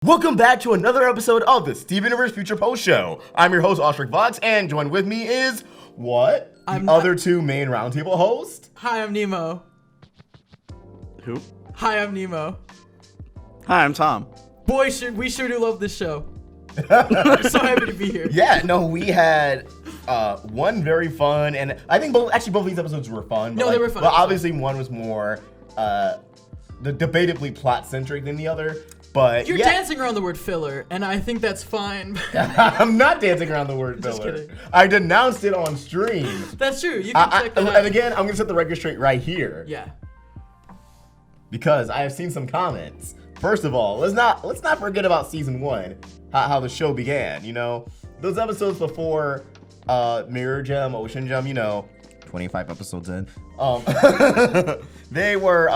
Welcome back to another episode of the Steven Universe Future Post Show. I'm your host, Ostrich Vox, and joined with me is, other two main roundtable hosts? Hi, I'm Nemo. Who? Hi, I'm Nemo. Hi, I'm Tom. Boy, we sure do love this show. I'm so happy to be here. Yeah, no, we had one very fun, and I think both of these episodes were fun. No, they were fun. But obviously one was more debatably plot-centric than the other. But you're dancing around the word filler, and I think that's fine. I'm not dancing around the word filler. Just kidding. I denounced it on stream. That's true. You can check that out. And again, I'm gonna set the record straight right here. Yeah. Because I have seen some comments. First of all, let's not forget about season 1, how the show began. You know, those episodes before Mirror Gem, Ocean Gem. 25 episodes in. They were,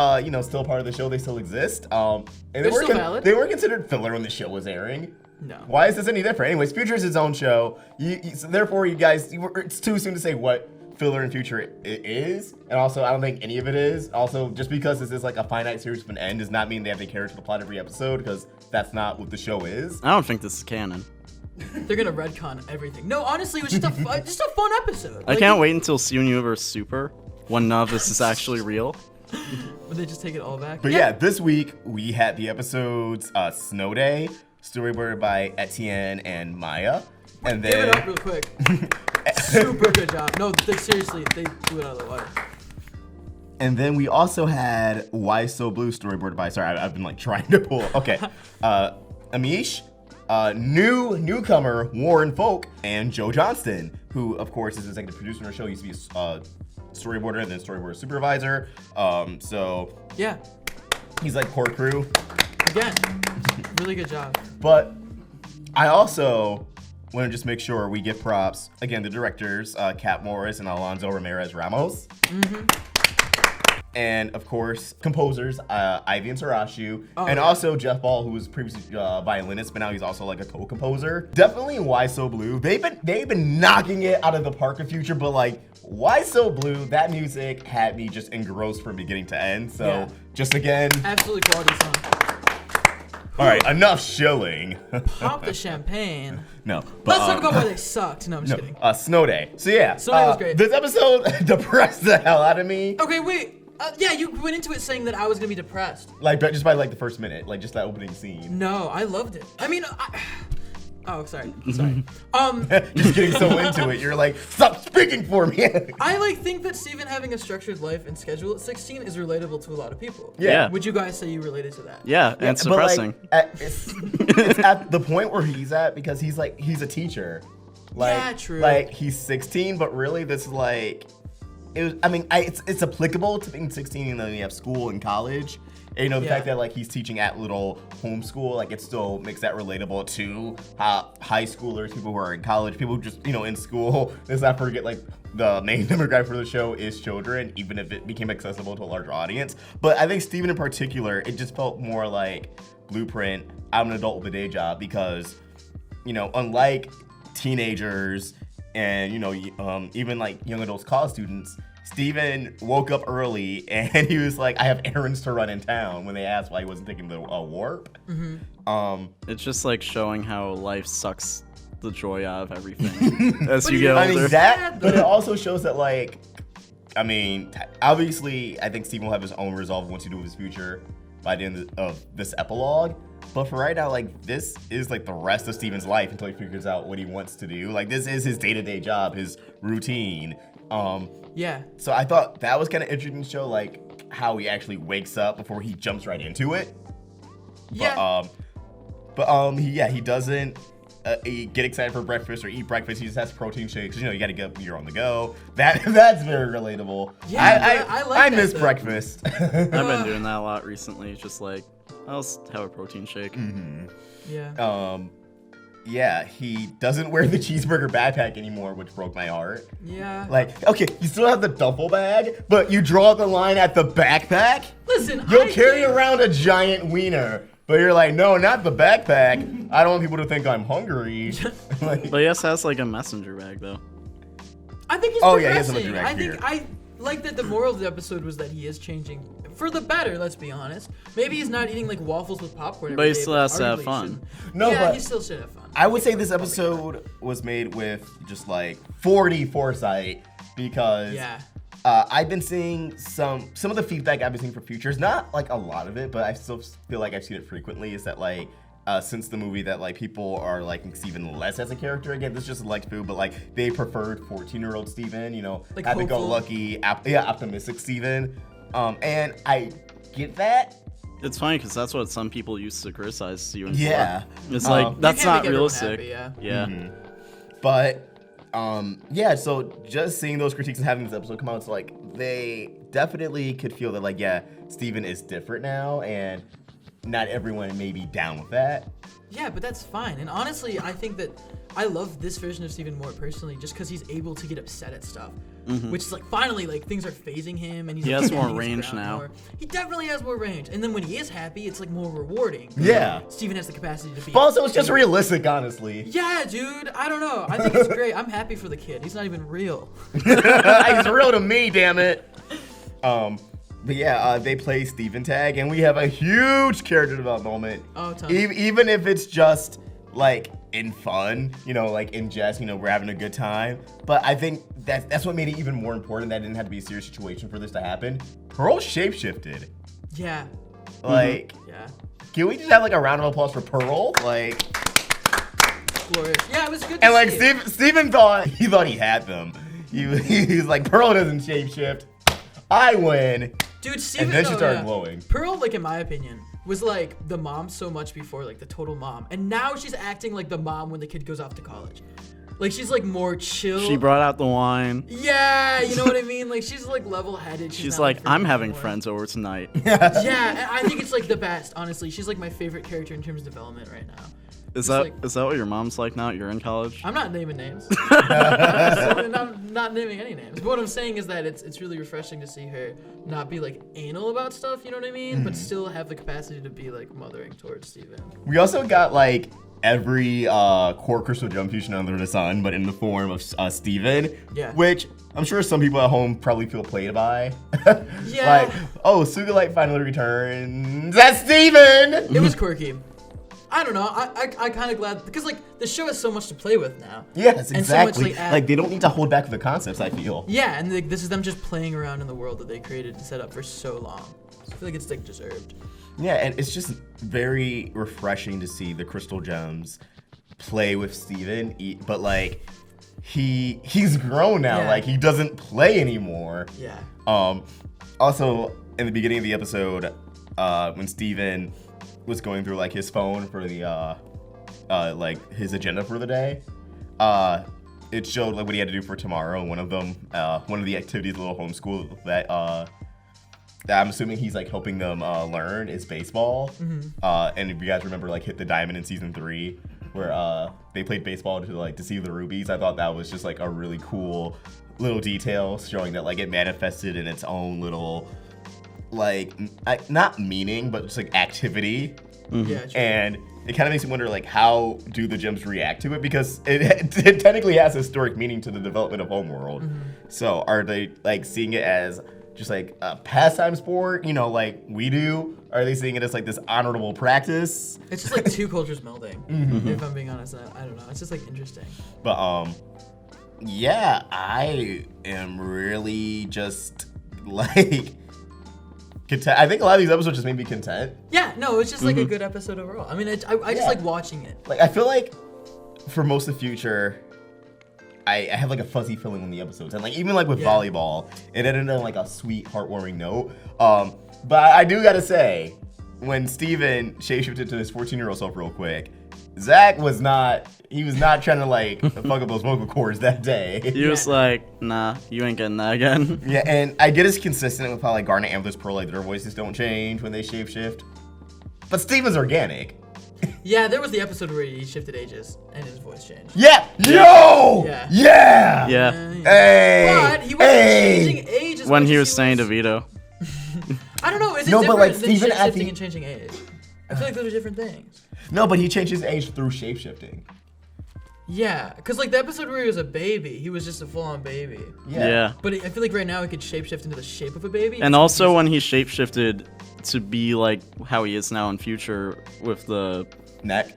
still part of the show. They still exist. And They're still valid. They were considered filler when the show was airing. No. Why is this any different? Anyways, Future is its own show. So therefore, you guys, it's too soon to say what filler and Future it is. And also, I don't think any of it is. Also, just because this is like a finite series with an end does not mean they have to carry to the plot every episode, because that's not what the show is. I don't think this is canon. They're gonna retcon everything. No, honestly, it was just a fun episode. I can't wait until Steven Universe Super, when none of this is actually real. Would they just take it all back? But yeah, this week we had the episodes Snow Day, storyboarded by Etienne and Maya. And then Give it up real quick. Super good job. No, seriously, they blew it out of the water. And then we also had Why So Blue, storyboarded by, I've been like trying to pull, okay. Amish, newcomer Warren Folk, and Joe Johnston, who of course is executive producer on the show. He used to be a storyboarder and then storyboard supervisor. So yeah, he's like core crew. Again, really good job. But I also want to just make sure we give props, again, the directors, Kat Morris and Alonso Ramirez Ramos. And of course, composers, Ivy and Sarashu, and also Jeff Ball, who was previously violinist, but now he's also like a co-composer. Definitely Why So Blue. They've been knocking it out of the park of Future, but like Why So Blue, that music had me just engrossed from beginning to end. So just again, absolutely quality song. All right, enough shilling. Pop the champagne. No. Let's talk about why they sucked. No, I'm just kidding. Snow Day. So yeah, Snow Day was great. This episode depressed the hell out of me. Okay, wait. Yeah, you went into it saying that I was gonna be depressed. Like just by like the first minute, like just that opening scene. No, I loved it. I mean, oh, sorry. Just getting so into it, you're like, stop speaking for me. I think that Steven having a structured life and schedule at 16 is relatable to a lot of people. Yeah. Would you guys say you related to that? Yeah, and it's depressing. But like, it's at the point where he's at because he's a teacher. Like, yeah, true. Like he's 16, but really this is like, it's applicable to being 16 and then you have school and college. And, the fact that like he's teaching at little homeschool, like it still makes that relatable to high schoolers, people who are in college, people just in school. Let's not forget like the main demographic for the show is children, even if it became accessible to a larger audience. But I think Steven in particular, it just felt more like Blueprint. I'm an adult with a day job because, unlike teenagers and even like young adults, college students, Steven woke up early and he was like, I have errands to run in town, when they asked why he wasn't taking the warp. It's just like showing how life sucks the joy out of everything as you get older. But it also shows that like, obviously I think Steven will have his own resolve once he do his future by the end of this epilogue. But for right now, like, this is like the rest of Steven's life until he figures out what he wants to do. Like, this is his day-to-day job, his routine. Yeah. So I thought that was kind of interesting to show, like, how he actually wakes up before he jumps right into it. Yeah. He doesn't get excited for breakfast or eat breakfast. He just has protein shakes. You gotta get up, you're on the go. That's very relatable. Yeah, I miss breakfast. I've been doing that a lot recently. Just like, I'll just have a protein shake. Mm-hmm. Yeah. Yeah, he doesn't wear the cheeseburger backpack anymore, which broke my heart. Yeah. Like, okay, you still have the duffel bag, but you draw the line at the backpack? Listen, You'll carry around a giant wiener, but you're like, no, not the backpack. I don't want people to think I'm hungry. But he also has like a messenger bag though. I think he's Oh, progressing. yeah, he has a messenger bag I think here. like that the moral of the episode was that he is changing for the better, let's be honest. Maybe he's not eating like waffles with popcorn every But he day, still has to have arguably fun. No, yeah, but he still should have fun. I would say this episode was made with just like 40 foresight because Yeah. I've been seeing some of the feedback I've been seeing for Futures, not like a lot of it, but I still feel like I've seen it frequently, is that like since the movie that like people are liking Steven less as a character. Again, this is just a select few, but like they preferred 14-year-old Steven, you know, Like happy-go-lucky, optimistic Steven. And I get that. It's funny because that's what some people used to criticize Steven Yeah. for. It's like, that's You can't not make everyone realistic. happy, Yeah. But yeah, so just seeing those critiques and having this episode come out, it's like they definitely could feel that like, yeah, Steven is different now, and not everyone may be down with that. Yeah, but that's fine. And honestly, I think that I love this version of Steven more personally just because he's able to get upset at stuff. Which is like, finally, like, things are phasing him and he's He like, has more standing his range ground now. more. He definitely has more range. And then when he is happy, it's like more rewarding. Yeah. Steven has the capacity to be. But also, it's just realistic, honestly. Yeah, dude. I don't know. I think it's great. I'm happy for the kid. He's not even real. He's real to me, damn it. But yeah, they play Steven Tag, and we have a huge character development moment. Oh, tons. Even if it's just like in fun, you know, like in jest, you know, we're having a good time. But I think that's what made it even more important. That it didn't have to be a serious situation for this to happen. Pearl shapeshifted. Yeah. Like, Yeah. can we just have like a round of applause for Pearl? Like, Glorious. Yeah, it was good to and like see. Steven thought he had them. He was like, Pearl doesn't shapeshift. I win. Dude, Steven, And then she started glowing. Pearl, like, in my opinion, was like the mom so much before, like the total mom. And now she's acting like the mom when the kid goes off to college. Like, she's like more chill. She brought out the wine. Yeah, you know what I mean? Like, she's like level-headed. She's not, like, I'm freaking having anymore. friends over tonight. Yeah, and I think it's like the best, honestly. She's like my favorite character in terms of development right now. Is Just that what your mom's like now? You're in college? I'm not naming names. I'm not naming any names. But what I'm saying is that it's really refreshing to see her not be like anal about stuff, you know what I mean? But still have the capacity to be like mothering towards Steven. We also got like every core crystal gem fusion under the sun, but in the form of Steven. Yeah. Which I'm sure some people at home probably feel played by. Yeah. Like, oh, Sugalite finally returns. That's Steven! It was quirky. I don't know. I kind of glad because like the show has so much to play with now. Yes, And so much, exactly. Like they don't need to hold back the concepts, I feel. Yeah, and like, this is them just playing around in the world that they created and set up for so long. I feel like it's like deserved. Yeah, and it's just very refreshing to see the crystal gems play with Steven, but like he's grown now. Yeah. Like he doesn't play anymore. Yeah. Also, in the beginning of the episode, when Steven was going through like his phone for the like his agenda for the day, it showed like what he had to do for tomorrow. One of them, one of the activities, a little homeschool that I'm assuming he's like helping them learn is baseball. And if you guys remember, like Hit the Diamond in season 3, where they played baseball to see the rubies. I thought that was just like a really cool little detail showing that like it manifested in its own little like not meaning, but just like activity. Yeah. True. And it kind of makes me wonder like how do the gems react to it, because it technically has historic meaning to the development of Homeworld. So are they like seeing it as just like a pastime sport, you know, like we do? Are they seeing it as like this honorable practice? It's just like two cultures melding. If I'm being honest, I don't know. It's just like interesting. But yeah, I am really just like content. I think a lot of these episodes just made me content. Yeah, no, it's just like a good episode overall. I mean, I just like watching it. Like I feel like for most of the future, I have like a fuzzy feeling in the episodes, and like even like with volleyball, it ended on like a sweet, heartwarming note. But I do gotta say, when Steven shapeshifted to his 14-year-old self real quick, Zach was not trying to like fuck up those vocal cords that day. He was like, nah, you ain't getting that again. Yeah, and I get it's consistent with how like Garnet, Amethyst, Pearl, like their voices don't change when they shapeshift. But Steven's organic. Yeah, there was the episode where he shifted ages and his voice changed. Yeah! Yo! Yeah. Yeah! Yeah. Hey! But he wasn't changing age as When much he as was saying to Vito. I don't know. Is it No, different but, like, than Steven at shifting the- and changing age? I feel like those are different things. No, but he changed his age through shapeshifting. Yeah, because like the episode where he was a baby, he was just a full-on baby. Yeah. But I feel like right now he could shapeshift into the shape of a baby. And also when he shapeshifted to be like how he is now in future with the Neck.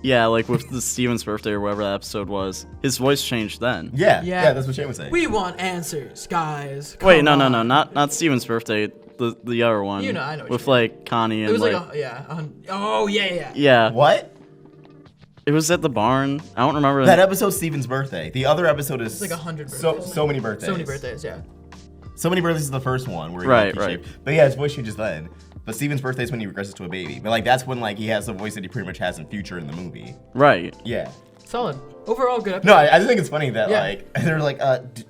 Yeah, like with the Steven's birthday or whatever that episode was, his voice changed then. Yeah, that's what Shane was saying. We want answers, guys. Wait, Come no, on. not Steven's birthday. The other one. You know, I know what with you mean. like Connie and It was like. oh yeah. Yeah. What? It was at the barn. I don't remember. That episode's Steven's birthday. The other episode is It's like 100 So birthdays. many birthdays. So many birthdays, yeah. So Many Birthdays is the first one where he Right, like, right. But yeah, his voice changes then. But Steven's birthday is when he regresses to a baby. But like that's when like he has the voice that he pretty much has in future in the movie. Right. Yeah. Solid. Overall, good episode. No, I just think it's funny that Yeah. like they're like,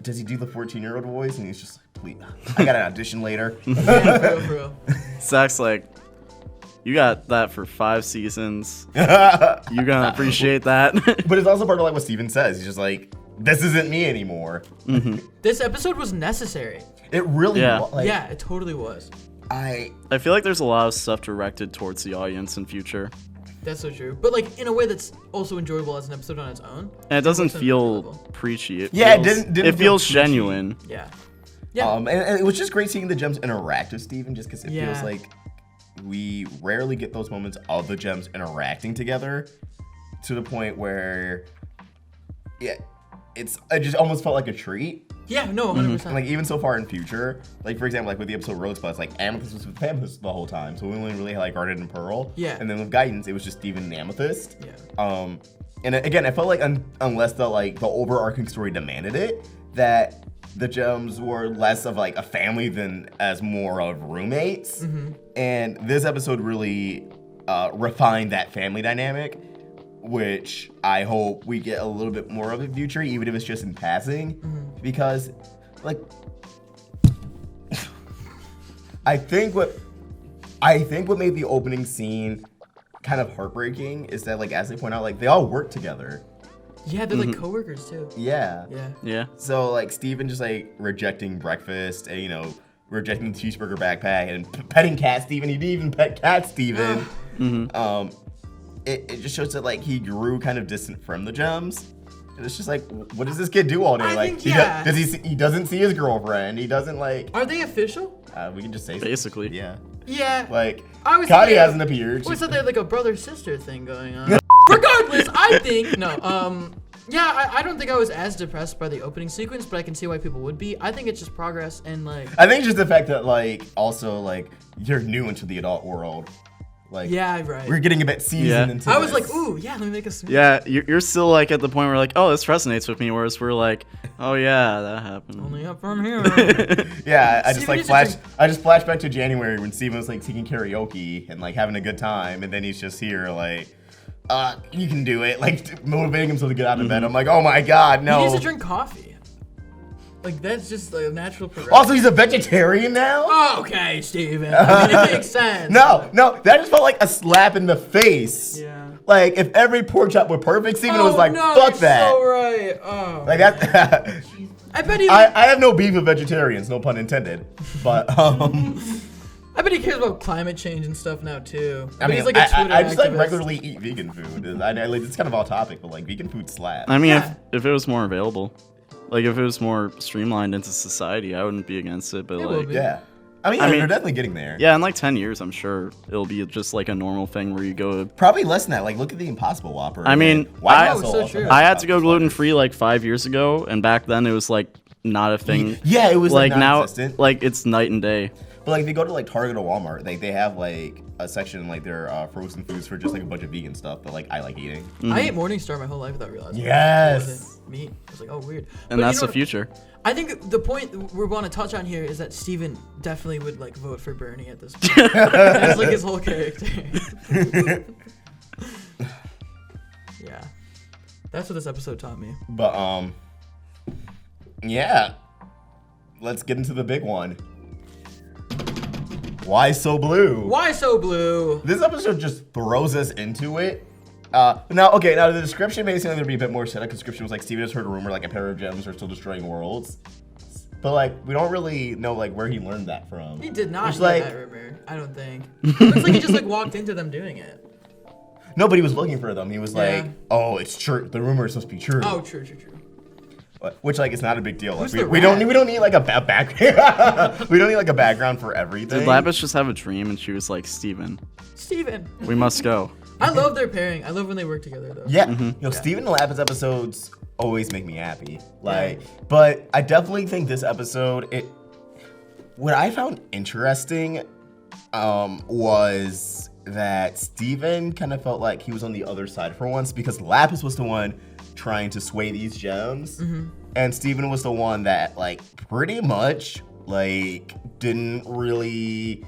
does he do the 14-year-old voice? And he's just like, please, I got an audition later. Yeah, for real. Zach's like, you got that for 5 seasons. You gonna appreciate that. But it's also part of like what Steven says. He's just like, this isn't me anymore. This episode was necessary. It really Yeah. was. Like, Yeah, it totally was. I feel like there's a lot of stuff directed towards the audience in future. That's so true. But like in a way that's also enjoyable as an episode on its own. And it doesn't Works on a feel level. preachy. It Yeah, it feels, didn't it feel feels preachy. genuine. Yeah. Yeah. and it was just great seeing the gems interact with Steven just because it Yeah. feels like we rarely get those moments of the gems interacting together to the point where it just almost felt like a treat. Yeah, no, 100%. And like even so far in future, like for example, like with the episode Rosebuds, like Amethyst was with Amethyst the whole time, so we only really had like Garnet and Pearl. Yeah. And then with Guidance, it was just Steven and Amethyst. Yeah. And again, I felt like unless the overarching story demanded it, that the gems were less of like a family than as more of roommates. And this episode really refined that family dynamic, which I hope we get a little bit more of in future, even if it's just in passing, because like I think what made the opening scene kind of heartbreaking is that like as they point out, like they all work together. Yeah, they're like coworkers too. Yeah. Yeah. So like Steven just like rejecting breakfast and rejecting the cheeseburger backpack and petting Cat Steven. He didn't even pet Cat Steven. It just shows that like he grew kind of distant from the gems. And it's just like, what does this kid do all day? I Like think, yeah. he doesn't see his girlfriend. He doesn't like. Are they official? We can just say Basically. Yeah. Yeah. Like I was Connie thinking- hasn't appeared. I always thought they had like a brother-sister thing going on. Regardless, I think yeah, I don't think I was as depressed by the opening sequence, but I can see why people would be. I think it's just progress and like. I think it's just the fact that like also like you're new into the adult world. Like Yeah, right. we're getting a bit seasoned Yeah. into I was this. like, ooh, yeah, let me make a smoothie. Yeah, you're still like at the point where like, oh, this resonates with me, whereas we're like, oh yeah, that happened. Only up from here. Yeah, I just Steven like used to flashed. drink- I just flashed back to January when Steven was like singing karaoke and like having a good time, and then he's just here like, you can do it, like motivating himself to get out of bed. I'm like, oh my god, He no. needs to drink coffee. Like that's just like a natural progression. Also, he's a vegetarian now. Oh, okay, Steven. I mean, it makes sense. No, that just felt like a slap in the face. Yeah. Like if every pork chop were perfect, Steven was like, no, fuck you're that. So right. Oh. Like that. I bet he. I have no beef with vegetarians, no pun intended. But I bet he cares about climate change and stuff now too. I mean, he's like a Twitter I just like activist. regularly eat vegan food. It's kind of off topic, but like vegan food slaps. I mean, Yeah. if it was more available, like if it was more streamlined into society, I wouldn't be against it. But It will like, be. Yeah. I mean, mean- they're definitely getting there. yeah, in like 10 years, I'm sure it'll be just like a normal thing where you go. Probably less than that. Like, look at the Impossible Whopper. I mean, White I- Castle Oh, so also true. has I had to go Impossible gluten free like 5 years ago, and back then it was like not a thing. Whopper. Yeah, it was like now, non-existent. like it's night and day. But like, if you go to like Target or Walmart, they have like a section like their frozen foods for just like a bunch of vegan stuff that like I like eating. I ate Morningstar my whole life without realizing. Yes. It wasn't meat. I was like, oh, weird. But And you that's know the what- future. I think the point we want to touch on here is that Steven definitely would like vote for Bernie at this point. That's like his whole character. Yeah. That's what this episode taught me. But yeah. Let's get into the big one. Why so blue? Why so blue? This episode just throws us into it. Now the description made it seem like there'd be a bit more set up. The description was like, Steven has heard a rumor like a pair of gems are still destroying worlds. But like, we don't really know like where he learned that from. He did not It's hear like, that rumor. I don't think. It's like he just like walked into them doing it. No, but he was looking for them. He was Yeah. like, "Oh, it's true. The rumor is supposed to be true." Oh, true. Which like it's not a big deal. Like, Who's the we don't need like a background. We don't need like a background for everything. Did Lapis just have a dream and she was like, Steven, Steven. we must go. I love their pairing. I love when they work together though. Yeah, Steven and Lapis episodes always make me happy. Like, Yeah. but I definitely think this episode, what I found interesting, was that Steven kind of felt like he was on the other side for once because Lapis was the one trying to sway these gems, and Steven was the one that like pretty much like didn't really.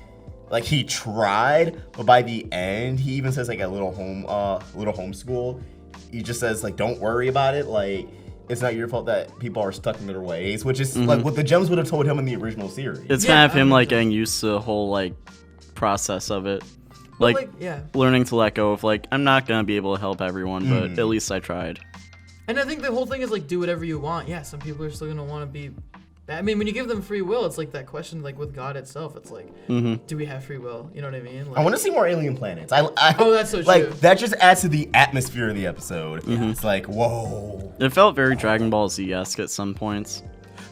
Like he tried, but by the end, he even says like a little homeschool. He just says like, "Don't worry about it. Like, it's not your fault that people are stuck in their ways," which is like what the gems would have told him in the original series. It's kind of him like getting used to the whole like process of it, like learning to let go of like I'm not gonna be able to help everyone, but at least I tried. And I think the whole thing is like do whatever you want. Yeah, some people are still gonna want to be. I mean, when you give them free will, it's like that question, like with God itself. It's like, do we have free will? You know what I mean? Like, I want to see more alien planets. Oh, that's so like true. that just adds to the atmosphere of the episode. It's like, whoa. It felt very Dragon Ball Z-esque at some points.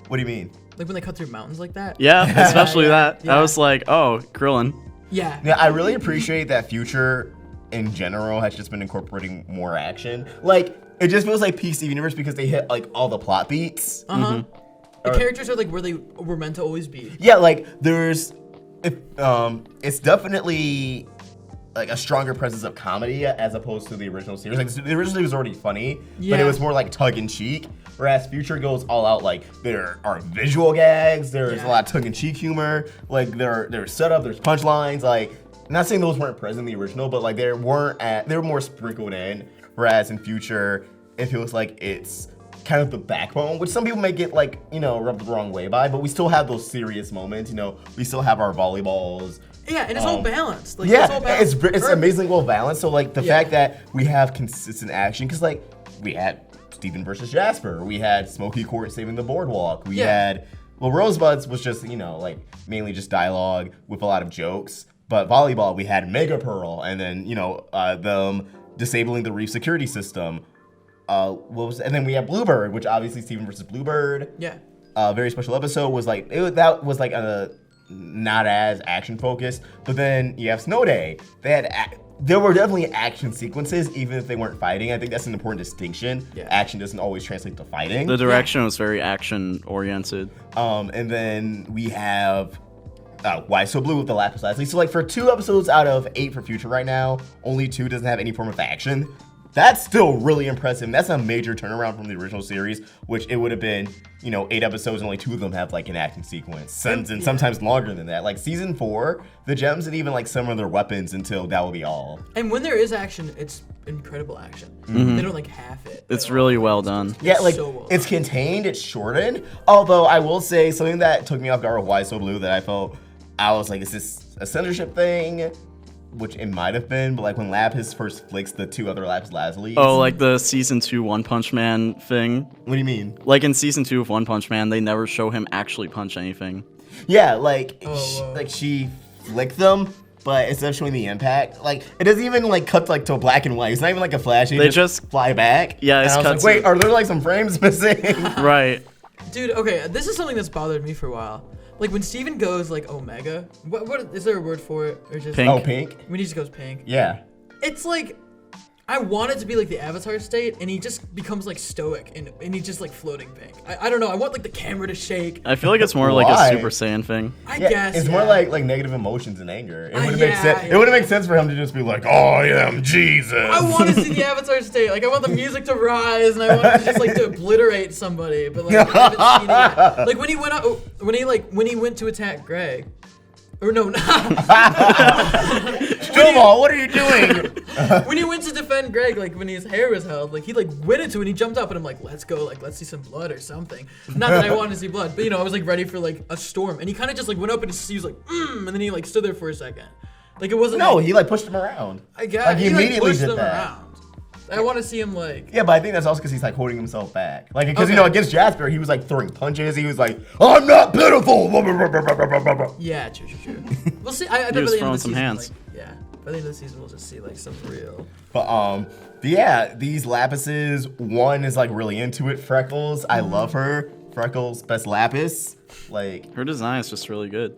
What do you mean? Like when they cut through mountains like that. Yeah, especially that. yeah. I was like, oh, Krillin. Yeah. Yeah, I really appreciate that Future in general has just been incorporating more action. Like, it just feels like peak Steven Universe because they hit like all the plot beats. The characters are like where they were meant to always be. Yeah, like it's definitely like a stronger presence of comedy as opposed to the original series. Like the original series was already funny, but it was more like tongue in cheek. Whereas Future goes all out. Like there are visual gags, there's a lot of tongue in cheek humor. Like there's setup, there's punchlines. Like not saying those weren't present in the original, but like they were more sprinkled in. Whereas in Future, it feels like it's kind of the backbone, which some people may get like, rubbed the wrong way by, but we still have those serious moments, we still have our volleyballs. Yeah, and it's all balanced. Like, Yeah, it's all balanced. it's amazingly well balanced. So like the fact that we have consistent action, because like we had Steven versus Jasper, we had Smokey Court saving the boardwalk, we had, well, Rosebuds was just, like mainly just dialogue with a lot of jokes, but volleyball, we had Mega Pearl, and then, them disabling the reef security system. And then we have Bluebird, which obviously Steven versus Bluebird. Yeah. Very special episode was like that was like a not as action focused. But then you have Snow Day. There were definitely action sequences, even if they weren't fighting. I think that's an important distinction. Yeah. Action doesn't always translate to fighting. The direction was very action oriented. And then we have Why So Blue with the Lapis Lazuli. So like for 2 episodes out of 8 for Future right now, only 2 doesn't have any form of action. That's still really impressive. That's a major turnaround from the original series, which it would have been, 8 episodes and only 2 of them have like an action sequence. And sometimes longer than that. Like season 4, the gems didn't even like some of their weapons until that will be all. And when there is action, it's incredible action. They don't like half it. It's really well done. Yeah, like so well it's contained, it's shortened. Although I will say something that took me off guard with Why So Blue that I was like, is this a censorship thing? Which it might have been, but like when Lapis first flicks the 2 other Lapis Lazulis. Oh, like the season 2 One Punch Man thing? What do you mean? Like in season 2 of One Punch Man, they never show him actually punch anything. Yeah, like she flicked them, but instead of showing the impact, like it doesn't even like cut like to black and white. It's not even like a flash. They just fly back. Yeah, it's cut like, wait, are there like some frames missing? Right. Dude, okay, this is something that's bothered me for a while. Like when Steven goes like Omega, what is there a word for it or just pink? Oh, pink. When he just goes pink. Yeah. It's like I want it to be like the Avatar state, and he just becomes like stoic, and he's just like floating pink. I don't know. I want like the camera to shake. I feel like it's more like a Super Saiyan thing. I guess it's more like negative emotions and anger. It would make sense. Yeah. It would make sense for him to just be like, "I am Jesus." I want to see the Avatar state. Like I want the music to rise, and I want to just like to obliterate somebody. But like I haven't seen it yet. Like when he went to attack Greg. Or no, Snowball, what are you doing? When he went to defend Greg, like when his hair was held, like he like went into it and he jumped up and I'm like, let's go, like let's see some blood or something. Not that I wanted to see blood, but I was like ready for like a storm. And he kind of just like went up and he was like, and then he like stood there for a second. Like it wasn't. No, he like pushed him around. I guess like, he immediately pushed did him that. around. I want to see him like. Yeah, but I think that's also because he's like holding himself back. Like, because against Jasper, he was like throwing punches. He was like, "I'm not pitiful." Yeah, true. We'll see. I He bet was by the end throwing of the some season, hands. Like, yeah, by by the end of the season, we'll just see like some real. But yeah, these Lapises, one is like really into it. Freckles, I love her. Freckles, best Lapis. Like her design is just really good.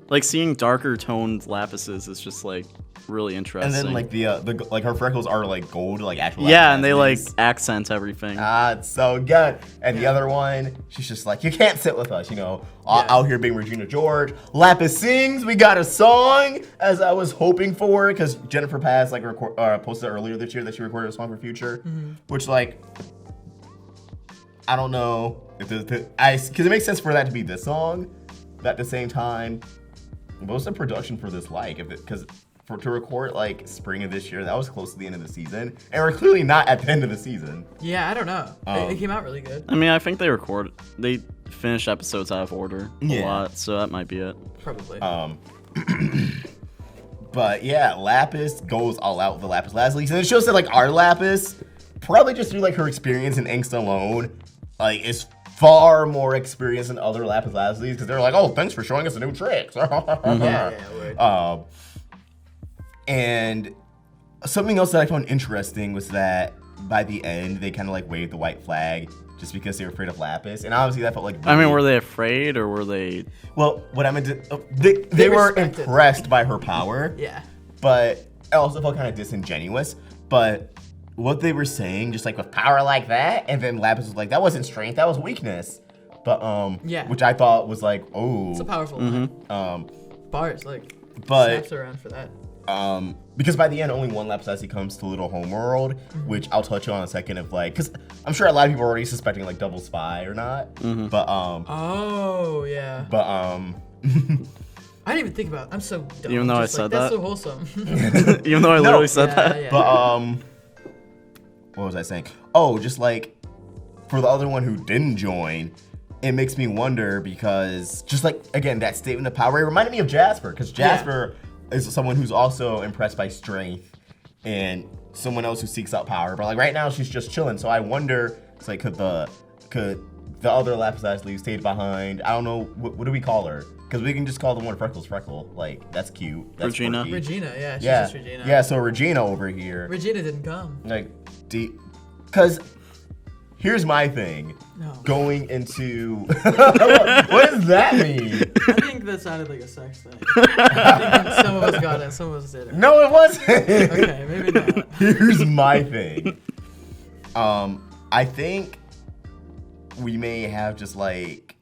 Like seeing darker toned Lapises is just like really interesting. And then like the like her freckles are like gold, like actual. Yeah, and they like accent everything. It's so good. And the other one, she's just like, you can't sit with us, out here being Regina George. Lapis sings. We got a song, as I was hoping for, because Jennifer Paz like posted earlier this year that she recorded a song for Future, which like I don't know if because it makes sense for that to be this song, but at the same time, what's the production for this like? To record like spring of this year, that was close to the end of the season, and we're clearly not at the end of the season. Yeah, I don't know. It came out really good. I mean, I think they finished episodes out of order a lot, so that might be it. Probably. But yeah, Lapis goes all out with the Lapis Lazuli, and it shows that like our Lapis, probably just through like her experience in Angst alone, like is far more experienced than other Lapis Lazulis, because they're like, oh, thanks for showing us a new trick. Yeah. And something else that I found interesting was that by the end, they kind of like waved the white flag just because they were afraid of Lapis. And obviously that felt like really... I mean, were they afraid or were they... Well, what I meant to... They were impressed by her power. Yeah. But it also felt kind of disingenuous. But what they were saying, just like with power like that, and then Lapis was like, that wasn't strength, that was weakness. But, which I thought was like, oh... It's a powerful line. Bars, like, snaps around for that. Because by the end, only one Lapis Lazuli comes to Little Homeworld, which I'll touch on in a second of like, because I'm sure a lot of people are already suspecting like double spy or not, but oh yeah, but I didn't even think about it. I'm so dumb. Even though I said that, that's so wholesome. Even though I literally said that. Yeah. But what was I saying? Oh, just like for the other one who didn't join, it makes me wonder because just like again that statement of power, it reminded me of Jasper, because Jasper is someone who's also impressed by strength and someone else who seeks out power. But like right now she's just chilling. So I wonder, it's like could the other Lapis Lazuli who stayed behind, I don't know, what do we call her? Because we can just call the one Freckles Freckle. Like that's cute. That's Regina. quirky. Regina, yeah, she's just Regina. Yeah, so Regina over here. Regina didn't come. Like, because here's my thing. No. Going into what does that mean? I think that sounded like a sex thing. I think some of us got it, some of us didn't. No, it wasn't. Okay, maybe not. Here's my thing. I think we may have just like,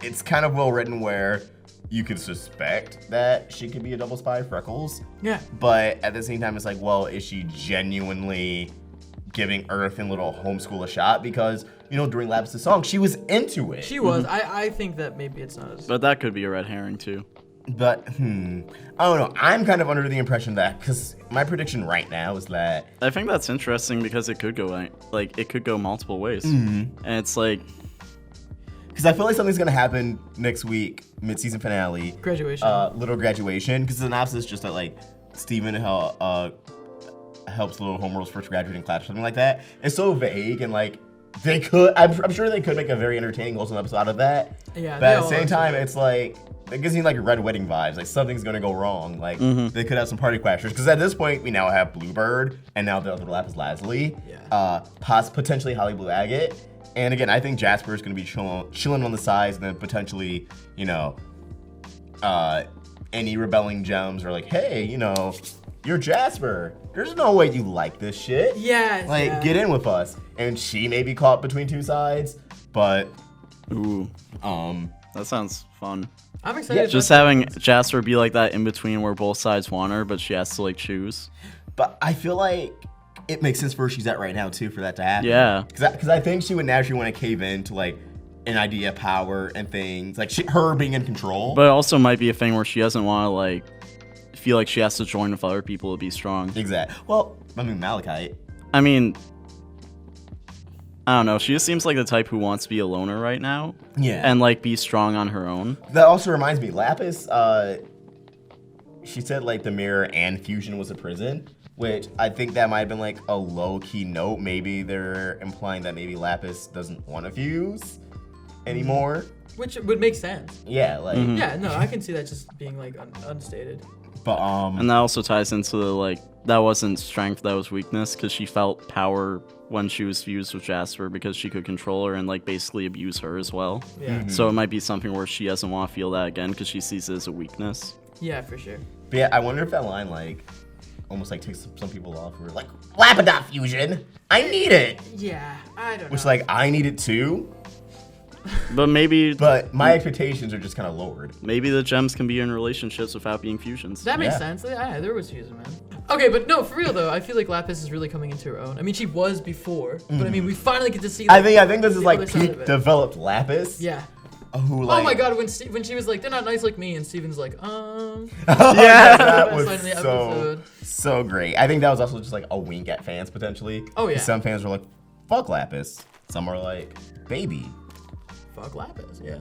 it's kind of well written where you could suspect that she could be a double spy, Freckles. Yeah. But at the same time, it's like, well, is she genuinely giving Earth and Little Homeschool a shot? Because, during Lapis' song, she was into it. She was. I think that maybe it's not as... But that could be a red herring, too. But, I don't know. I'm kind of under the impression that, because my prediction right now is that... I think that's interesting because it could go, it could go multiple ways. And it's like... Because I feel like something's going to happen next week, mid-season finale. Graduation. Little graduation. Because the synopsis is just that, like, Steven helps Little Homeworld's first graduating class or something like that. It's so vague and, like, they could... I'm sure they could make a very entertaining, wholesome episode out of that. Yeah. But at the same time, it's like... It gives me, like, Red Wedding vibes. Like, something's going to go wrong. Like, they could have some party crashers. Because at this point, we now have Bluebird and now the other Lapis Lazuli. Yeah. Potentially Holly Blue Agate. And again, I think Jasper is going to be chilling on the sides, and then potentially, any rebelling gems are like, hey, you're Jasper. There's no way you like this shit. Yeah. Like, get in with us. And she may be caught between two sides, but... Ooh. That sounds fun. I'm excited. Yeah, just having Jasper be like that in between where both sides want her, but she has to, like, choose. But I feel like it makes sense for where she's at right now, too, for that to happen. Yeah. Because I think she would naturally want to cave in to, like, an idea of power and things. Like, her being in control. But it also might be a thing where she doesn't want to, like, feel like she has to join with other people to be strong. Exactly. Well, I mean, Malachite. I mean, I don't know. She just seems like the type who wants to be a loner right now. Yeah. And, like, be strong on her own. That also reminds me, Lapis, she said, like, the mirror and fusion was a prison. Which I think that might have been like a low-key note. Maybe they're implying that maybe Lapis doesn't want to fuse anymore. Which would make sense. Yeah, like... Yeah, no, I can see that just being like unstated. But and that also ties into the that wasn't strength, that was weakness, because she felt power when she was fused with Jasper because she could control her and basically abuse her as well. Yeah. So it might be something where she doesn't want to feel that again because she sees it as a weakness. Yeah, for sure. But yeah, I wonder if that line almost takes some people off who are like, Lapidot fusion, I need it. Yeah, I don't know. Which I need it too. But my expectations are just kind of lowered. Maybe the gems can be in relationships without being fusions. That makes sense. Yeah, there was fusion, man. Okay, but no, for real though, I feel like Lapis is really coming into her own. I mean, she was before, but I mean, we finally get to see. I think this is peak developed Lapis. Yeah. Oh my God, when she was like, they're not nice like me, and Steven's like, Yeah, that was so great. I think that was also just a wink at fans potentially. Oh yeah. Some fans were like, fuck Lapis. Some are like, baby. Fuck Lapis, yeah.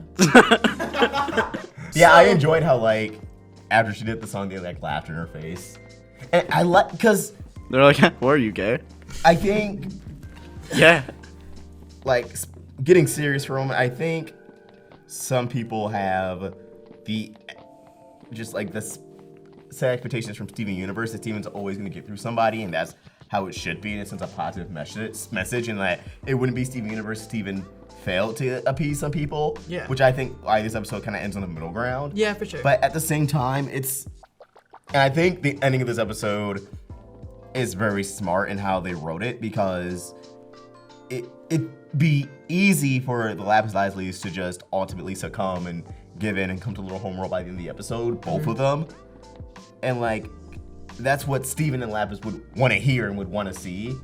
Yeah, I enjoyed how after she did the song, they laughed in her face. And I because they're like, what are you, gay? I think, yeah, getting serious for a moment, I think some people have this set expectations from Steven Universe that Steven's always going to get through somebody, and that's how it should be, and it sends a positive message, and that it wouldn't be Steven Universe. Steven failed to appease some people, yeah. Which I think this episode kind of ends on the middle ground. Yeah, for sure. But at the same time, and I think the ending of this episode is very smart in how they wrote it, because it'd be easy for the Lapis Lazulis to just ultimately succumb and give in and come to Little Homeworld by the end of the episode, both of them. And that's what Steven and Lapis would want to hear and would want to see.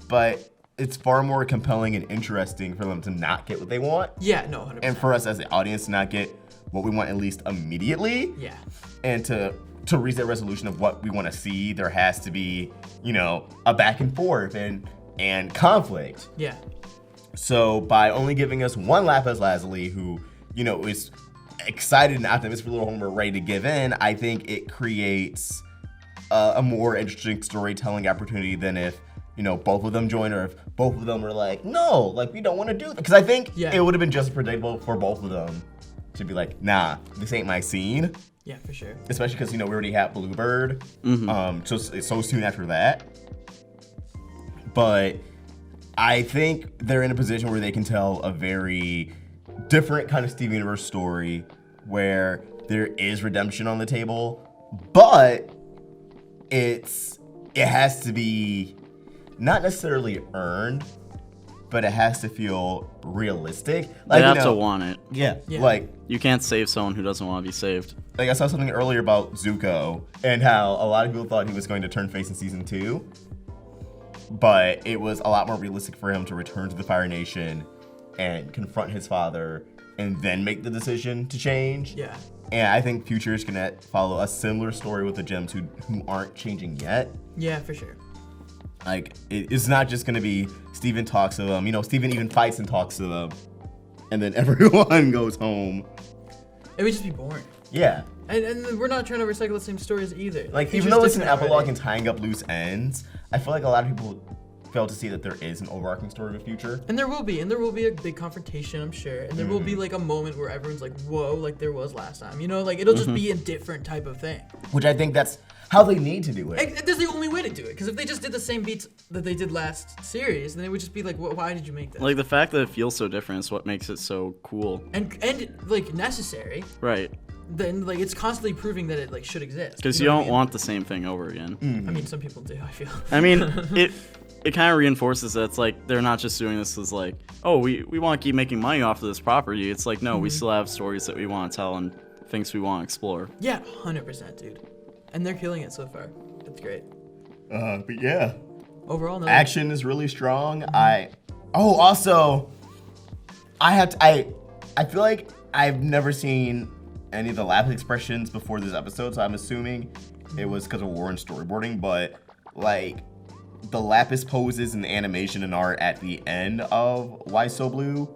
But it's far more compelling and interesting for them to not get what they want. Yeah, no, 100%. And for us as the audience to not get what we want at least immediately. Yeah. And to reach that resolution of what we want to see, there has to be, a back and forth and conflict. Yeah. So by only giving us one Lapis Lazuli who, is excited and optimistic for Little Homeworld, ready to give in, I think it creates a more interesting storytelling opportunity than if, both of them join, or if both of them are like, no, we don't want to do that. Because I think it would have been just predictable for both of them to be like, nah, this ain't my scene. Yeah, for sure. Especially because, we already have Bluebird. Mm-hmm. So soon after that. But I think they're in a position where they can tell a very different kind of Steven Universe story where there is redemption on the table, but it has to be not necessarily earned, but it has to feel realistic. They have to want it. Yeah. You can't save someone who doesn't want to be saved. I saw something earlier about Zuko and how a lot of people thought he was going to turn face in season 2, but it was a lot more realistic for him to return to the Fire Nation and confront his father and then make the decision to change. Yeah. And I think Future is gonna follow a similar story with the gems who aren't changing yet. Yeah, for sure. It's not just gonna be Steven talks to them. Steven even fights and talks to them, and then everyone goes home. It would just be boring. Yeah. And we're not trying to recycle the same stories either. Even though it's an epilogue and tying up loose ends, I feel like a lot of people fail to see that there is an overarching story of the future. And there will be a big confrontation, I'm sure. And there will be a moment where everyone's like, whoa, like there was last time. It'll just be a different type of thing. Which I think that's how they need to do it. That's the only way to do it. Because if they just did the same beats that they did last series, then it would just be like, why did you make that? The fact that it feels so different is what makes it so cool. And necessary. Right. Then it's constantly proving that it should exist. Because you don't want the same thing over again. Mm-hmm. I mean, some people do, I feel. I mean, it kind of reinforces that it's they're not just doing this as oh, we want to keep making money off of this property. It's no, we still have stories that we want to tell and things we want to explore. Yeah, 100%, dude. And they're killing it so far. It's great. But yeah. Overall, action is really strong. I feel like I've never seen any of the Lapis expressions before this episode, so I'm assuming it was because of Warren's storyboarding, but the Lapis poses and the animation and art at the end of Why So Blue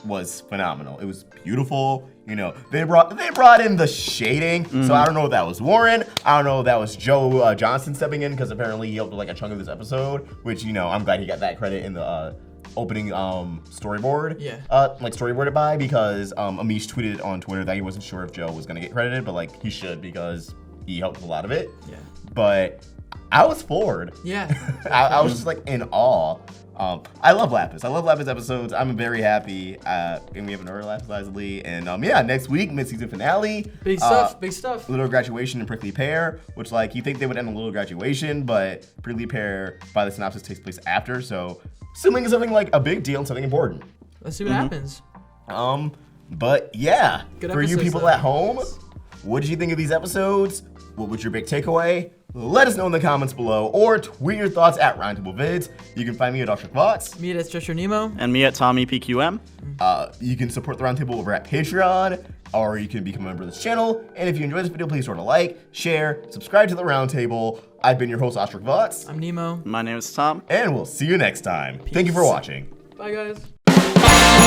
was phenomenal. It was beautiful. They brought in the shading. Mm-hmm. So I don't know if that was Warren. I don't know if that was Joe Johnson stepping in, because apparently he helped with a chunk of this episode, which I'm glad he got that credit in the opening storyboard. Yeah. Storyboarded by, because Amish tweeted on Twitter that he wasn't sure if Joe was gonna get credited, but he should, because he helped with a lot of it. Yeah. But I was floored. Yeah. I was just like in awe. I love Lapis. I love Lapis episodes. I'm very happy. And we have another Lapis Lazuli. And yeah, next week, mid-season finale. Big stuff. Big stuff. Little Graduation and Prickly Pear, which like you think they would end a Little Graduation, but Prickly Pear by the synopsis takes place after. So assuming it's something like a big deal and something important. Let's see what happens. But yeah, Good for you episodes, people though. at home, what did you think of these episodes? What was your big takeaway? Let us know in the comments below or tweet your thoughts at Roundtable Vids. You can find me at Vox. Me at Stretcher Nemo. And me at TommyPQM. You can support the Roundtable over at Patreon, or you can become a member of this channel. And if you enjoyed this video, please sort of like, share, subscribe to the Roundtable. I've been your host, Vox. I'm Nemo. My name is Tom. And we'll see you next time. Thank you for watching. Bye, guys.